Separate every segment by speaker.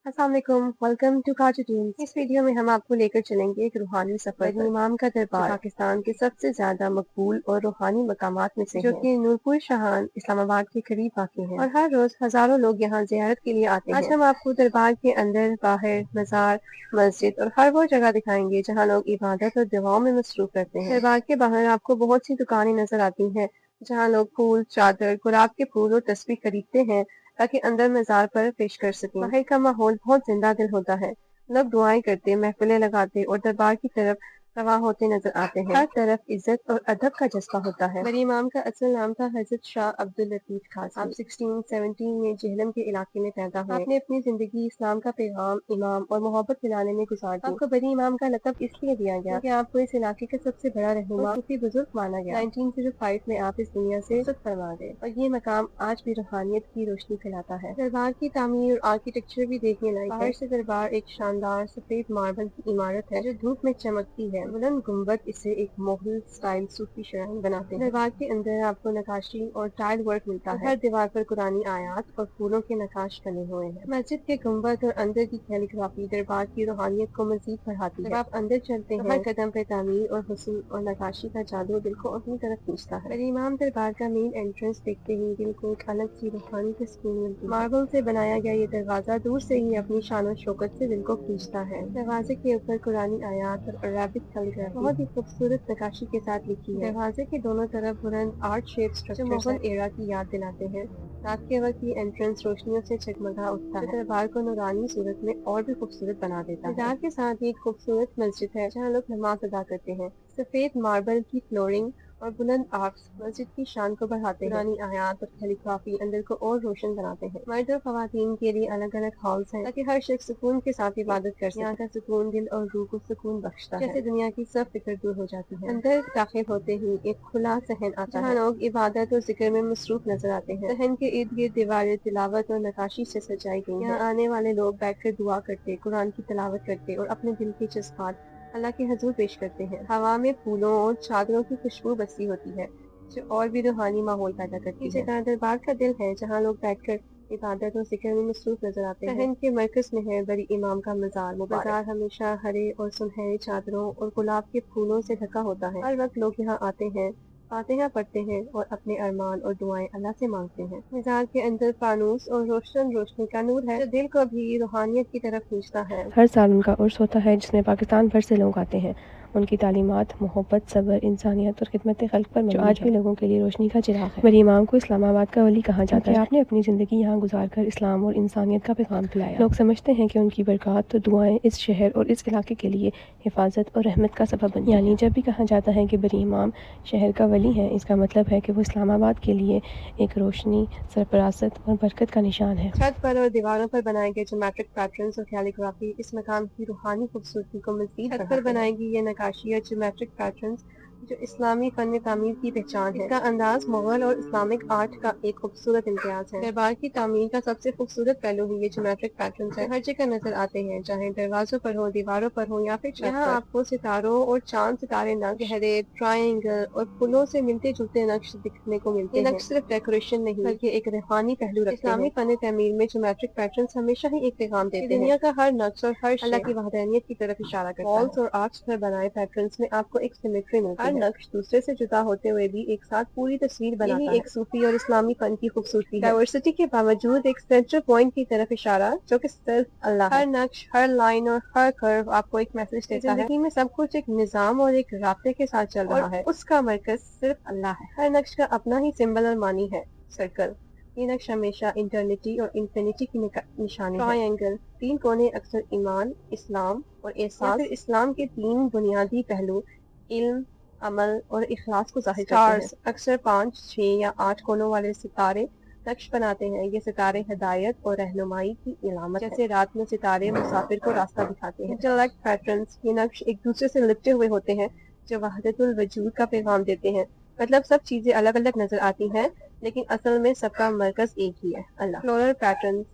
Speaker 1: अस्सलाम वालेकुम, welcome to cartoon. इस वीडियो में हम आपको लेकर चलेंगे एक रूहानी सफर पर। इमाम का दरबार पाकिस्तान के सबसे ज्यादा मकबूल और रूहानी मकामात में से जो कि नूरपुर शाहान इस्लामाबाद के करीब वाक़ है और हर रोज हजारों लोग यहाँ जियारत के लिए आते हैं। आज हम आपको दरबार के अंदर, बाहर, मजार, मस्जिद और हर वो जगह दिखाएंगे जहाँ लोग इबादत और दुआओं में मसरूफ रहते हैं। दरबार के बाहर आपको बहुत सी दुकानें नजर आती हैं जहाँ लोग फूल, चादर, गुलाब के फूल और तस्वीर खरीदते हैं ताकि अंदर मजार पर पेश कर सकें। बाहर का माहौल बहुत जिंदा दिल होता है। लोग दुआएं करते, महफिलें लगाते और दरबार की तरफ रवा होते नजर आते हैं। हर तरफ इज्जत और अदब का जज्बा होता है। बड़ी इमाम का असल नाम था हजरत शाह अब्दुल लतीफ खासी। आप 1617 में जेहलम के इलाके में पैदा हुए। आपने अपनी जिंदगी इस्लाम का पैगाम, इमाम और मोहब्बत फैलाने में गुजार दी। आपको बड़ी इमाम का लक़ब इसलिए दिया गया क्योंकि आपको इस इलाके का सबसे बड़ा रहनुमा और सूफी बुजुर्ग माना गया। 1905 में आप इस दुनिया से रुखसत फरमा गए और ये मकाम आज भी रूहानियत की रोशनी फैलाता है। दरबार की तामीर और आर्किटेक्चर भी देखने लायक है। बाहर से दरबार एक शानदार सफेद मार्बल की इमारत है जो धूप में चमकती है। बुलंद गुंबद इसे एक मोगल स्टाइल सूफी शहर बनाते हैं। दरबार के अंदर आपको नक्काशी और टाइल वर्क मिलता है। हर दीवार पर कुरानी आयात और फूलों के नक्काश बने हुए हैं। मस्जिद के गुंबद और अंदर की कैलीग्राफी दरबार की रूहानियत को मजीद बढ़ाती है। जब आप अंदर चलते हैं हर कदम पे तामीर और हुस्न और नक्काशी का जादू दिल को अपनी तरफ खींचता है। बड़ी इमाम दरबार का मेन एंट्रेंस देखते ही दिल को एक अलग सी रूहानी की सुकून मिलती है। मार्बल से बनाया गया ये दरवाजा दूर से ही अपनी शान और शौकत से दिल को खींचता है। दरवाजे के ऊपर कुरानी आयात और अरबिक कैलीग्राफी बहुत ही खूबसूरत नक्काशी के साथ लिखी है। दरवाजे के दोनों तरफ बुलंद art shape structure Mughal era की याद दिलाते हैं। रात के वक्त ये एंट्रेंस रोशनियों से जगमगा उठता है, दरबार को नूरानी सूरत में और भी खूबसूरत बना देता है। दरबार के साथ ही एक खूबसूरत मस्जिद है जहाँ लोग नमाज अदा करते हैं। सफेद मार्बल की फ्लोरिंग और बुलंद आर्क्स मस्जिद की शान को बढ़ाते हैं। पुरानी आयात और कैलीग्राफी अंदर को और रोशन बनाते हैं। मर्द और खवातीन के लिए अलग अलग हॉल्स हैं ताकि हर शख्स सुकून के साथ इबादत कर सके। यहाँ का सुकून दिल और रूह को सुकून बख्शता है, जैसे दुनिया की सब फिक्र दूर हो जाती है। अंदर दाखिल होते ही एक खुला सहन आता है जहाँ लोग इबादत और जिक्र में मसरूफ नजर आते हैं। सहन के इर्द गिर्द दीवारें तिलावत और नक्काशी से सजाई गई। यहाँ आने वाले लोग बैठकर दुआ करते, कुरान की तिलावत करते और अपने दिल के जज्बात अल्लाह के हजूर पेश करते हैं। हवा में फूलों और चादरों की खुशबू बसी होती है जो और भी रूहानी माहौल पैदा करती है। जगह दरबार का दिल है जहाँ लोग बैठकर इबादत और जिक्र में मसरूफ नजर आते हैं। शहर के मरकज में है बड़ी इमाम का मजार मुबारक। मजार हमेशा हरे और सुनहरे चादरों और गुलाब के फूलों से ढका होता है। हर वक्त लोग यहाँ आते हैं, फातिहा पढ़ते हैं और अपने अरमान और दुआएं अल्लाह से मांगते हैं। मजार के अंदर फानूस और रोशन रोशनी का नूर है जो दिल को भी रूहानियत की तरफ खींचता है। हर साल उनका उर्स होता है जिसमें पाकिस्तान भर से लोग आते हैं। उनकी तालीमात, मोहब्बत, सब्र, इंसानियत और खिदमत खल्क पर जो आज भी लोगों के लिए रोशनी का चिराग है। बड़ी इमाम को इस्लामाबाद का वली कहा जाता है। आपने अपनी ज़िंदगी यहाँ गुजार कर इस्लाम और इंसानियत का पैगाम फैलाया। लोग समझते हैं कि उनकी बरक़ात और दुआएं इस शहर और इस इलाके के लिए हिफाजत और रहमत का सबब बनी। यानी जब भी कहा जाता है कि बड़ी इमाम शहर का वली है, इसका मतलब है कि वो इस्लामाबाद के लिए एक रोशनी, सरफरासत और बरकत का निशान है। छत पर और दीवारों पर बनाए गए ज्योमेट्रिक पैटर्न्स और कैलीग्राफी इस मकाम की रूहानी खूबसूरती को मज़ीद बढ़ाते हैं। छत पर बनाएगी ये नक्काशी और ज्योमेट्रिक पैटर्न्स जो इस्लामी फन तामीर की पहचान है। इसका अंदाज मुगल और इस्लामिक आर्ट का एक खूबसूरत इम्तियाज है। दरबार की तामीर का सबसे खूबसूरत पहलू ही ये ज्योमेट्रिक पैटर्न्स है। हर जगह नजर आते हैं, चाहे दरवाजों पर हो, दीवारों पर हो या फिर छत पर। यहाँ आपको सितारों और चांद सितारे नक्श, गहरे ट्रायंगल और फूलों से मिलते जुलते नक्श दिखने को मिलते हैं। ये नक्श सिर्फ डेकोरेशन नहीं बल्कि एक रूहानी पहलू रखते हैं। इस्लामी फन तामीर में ज्योमेट्रिक पैटर्न्स हमेशा ही एक पैगाम देते हैं। दुनिया का हर नक्श और हर अल्लाह की वहदानियत की तरफ इशारा करता है। वॉल्स और आर्च पर बनाए पैटर्न्स में आपको एक सिमेट्री मिलती है। हर नक्श दूसरे से जुदा होते हुए भी एक साथ पूरी तस्वीर बनाता है। यही एक सूफी और इस्लामी फन की खूबसूरती है। डाइवर्सिटी के बावजूद एक सेंट्रल पॉइंट की तरफ इशारा जो कि सिर्फ अल्लाह है। हर नक्श, हर लाइन और हर कर्व आपको एक मैसेज देता है। जिंदगी में सब कुछ एक निजाम और एक रास्ते के साथ चल रहा है, उसका मरकज सिर्फ अल्लाह है। हर नक्श का अपना ही सिंबल और मानी है। सर्कल, ये नक्श हमेशा इंटरनिटी और इन्फिनिटी की निशानी है। ट्रायंगल, तीन कोने अक्सर ईमान, इस्लाम और एहसास, इस्लाम के तीन बुनियादी पहलू इल्म, अमल और इखलास को जाहिर करते हैं। अक्सर 5, 6 या 8 कोनों वाले सितारे नक्श बनाते हैं। ये सितारे हिदायत और रहनुमाई की इलामत है। जैसे रात में सितारे मुसाफिर को रास्ता दिखाते हैं। इंटरलैक्ट पैटर्न्स, ये नक्श एक दूसरे से लिपटे हुए होते हैं जो वहदतुल वजूद का पैगाम देते हैं। मतलब सब चीजें अलग अलग नजर आती हैं लेकिन असल में सबका मरकज एक ही है, अल्लाह। फ्लोरल पैटर्न्स,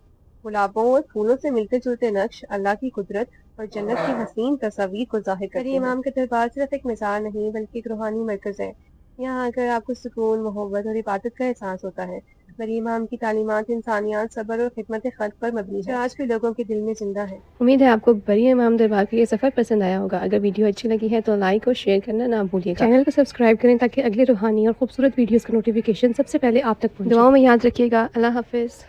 Speaker 1: गुलाबों और फूलों से मिलते जुलते नक्श अल्लाह की कुदरत और जन्नत की हसीन तस्वीर को जाहिर करते हैं। इमाम का दरबार सिर्फ एक मज़ार नहीं बल्कि एक रूहानी मरकज है। यहाँ आकर आपको सुकून, मोहब्बत और इबादत का एहसास होता है। بڑی امام کی تعلیمات انسانیات، صبر اور خدمت خلق پر مبنی ہے، جو آج بھی لوگوں کے دل میں زندہ ہے۔ امید ہے آپ کو بڑی امام دربار کا یہ سفر پسند آیا ہوگا۔ اگر ویڈیو اچھی لگی ہے تو لائک اور شیئر کرنا نہ بھولیے گا۔ چینل کو سبسکرائب کریں تاکہ اگلے روحانی اور خوبصورت ویڈیوز کا نوٹیفیکیشن سب سے پہلے آپ تک پہنچے۔ دعاؤں میں یاد رکھیے گا۔ اللہ حافظ۔